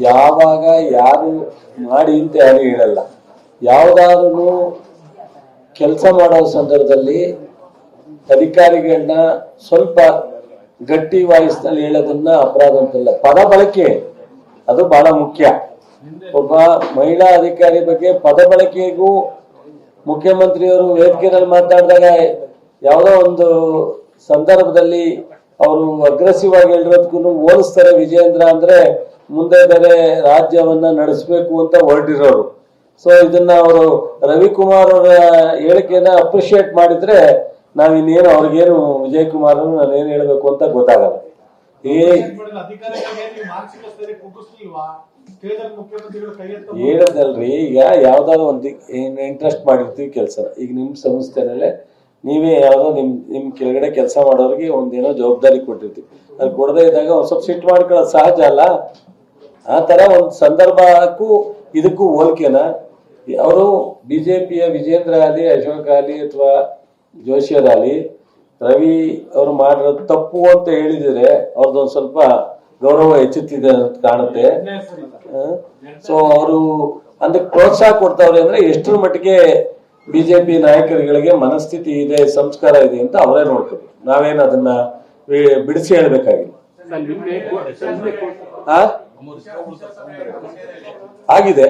ಯಾವಾಗ ಯಾರು ಮಾಡಿ ಅಂತ ಯಾರು ಹೇಳಲ್ಲ. ಯಾವ್ದಾದ್ರು ಕೆಲಸ ಮಾಡೋ ಸಂದರ್ಭದಲ್ಲಿ ಅಧಿಕಾರಿಗಳನ್ನ ಸ್ವಲ್ಪ ಗಟ್ಟಿ ವಾಯ್ಸ್ನಲ್ಲಿ ಹೇಳೋದನ್ನ ಅಪರಾಧ ಅಂತಲ್ಲ, ಪದ ಬಳಕೆ ಅದು ಬಹಳ ಮುಖ್ಯ. ಒಬ್ಬ ಮಹಿಳಾ ಅಧಿಕಾರಿ ಬಗ್ಗೆ ಪದ ಬಳಕೆಗೂ ಮುಖ್ಯಮಂತ್ರಿಯವರು ವೇದಿಕೆಯಲ್ಲಿ ಮಾತಾಡಿದಾಗ ಯಾವುದೋ ಒಂದು ಸಂದರ್ಭದಲ್ಲಿ ಅವರು ಅಗ್ರೆಸಿವ್ ಆಗಿ ಹೇಳಿರೋದಕ್ಕೂ ಹೋಲಿಸ್ತಾರೆ. ವಿಜೇಂದ್ರ ಅಂದ್ರೆ ಮುಂದೆ ಬೇರೆ ರಾಜ್ಯವನ್ನ ನಡೆಸಬೇಕು ಅಂತ ಹೊರಟಿರೋರು. ಸೊ ಇದನ್ನ ಅವರು ರವಿಕುಮಾರ್ ಅವರ ಹೇಳಿಕೆಯನ್ನ ಅಪ್ರಿಶಿಯೇಟ್ ಮಾಡಿದ್ರೆ ನಾವಿನ್ನೇನು ಅವ್ರಿಗೇನು ವಿಜಯ್ ಕುಮಾರ್ ನಾನೇನು ಹೇಳ್ಬೇಕು ಅಂತ ಗೊತ್ತಾಗಲ್ಲ. ಹೇಳದಲ್ರಿ, ಈಗ ಯಾವ್ದಾದ್ರು ಒಂದು ಇಂಟ್ರೆಸ್ಟ್ ಮಾಡಿರ್ತೀವಿ ಕೆಲಸ. ಈಗ ನಿಮ್ ಸಂಸ್ಥೆನಲ್ಲೇ ನೀವೇ ಯಾವ್ದೋ ನಿಮ್ ಕೆಳಗಡೆ ಕೆಲಸ ಮಾಡೋರಿಗೆ ಒಂದೇನೋ ಜವಾಬ್ದಾರಿ ಕೊಟ್ಟಿರ್ತೀವಿ. ಅದು ಕೊಡದೇ ಇದ್ದಾಗ ಒಂದ್ ಸ್ವಲ್ಪ ಸಿಟ್ಟು ಮಾಡ್ಕೊಳ್ಳೋದು ಸಹಜ ಅಲ್ಲ. ಆ ತರ ಒಂದ್ ಸಂದರ್ಭಕ್ಕೂ ಇದಕ್ಕೂ ಹೋಲಿಕೆನ ಅವರು ಬಿಜೆಪಿಯ ವಿಜೇಂದ್ರ ಆಗಲಿ, ಅಶೋಕ್ ಆಗಲಿ ಅಥವಾ ಜೋಶಿಯರಾಗಲಿ ರವಿ ಅವರು ಮಾಡಿರೋದು ತಪ್ಪು ಅಂತ ಹೇಳಿದ್ರೆ ಅವ್ರದ್ದೊಂದು ಸ್ವಲ್ಪ ಗೌರವ ಹೆಚ್ಚುತ್ತಿದೆ ಅಂತ ಕಾಣುತ್ತೆ. ಸೊ ಅವರು ಅದಕ್ಕೆ ಪ್ರೋತ್ಸಾಹ ಕೊಡ್ತಾವ್ರೆ ಅಂದ್ರೆ ಎಷ್ಟರ ಮಟ್ಟಿಗೆ ಬಿಜೆಪಿ ನಾಯಕರುಗಳಿಗೆ ಮನಸ್ಥಿತಿ ಇದೆ, ಸಂಸ್ಕಾರ ಇದೆ ಅಂತ ಅವರೇ ನೋಡ್ತಾರೆ. ನಾವೇನು ಅದನ್ನ ಬಿಡಿಸಿ ಹೇಳ್ಬೇಕಾಗಿಲ್ಲ. ಆಗಿದೆ.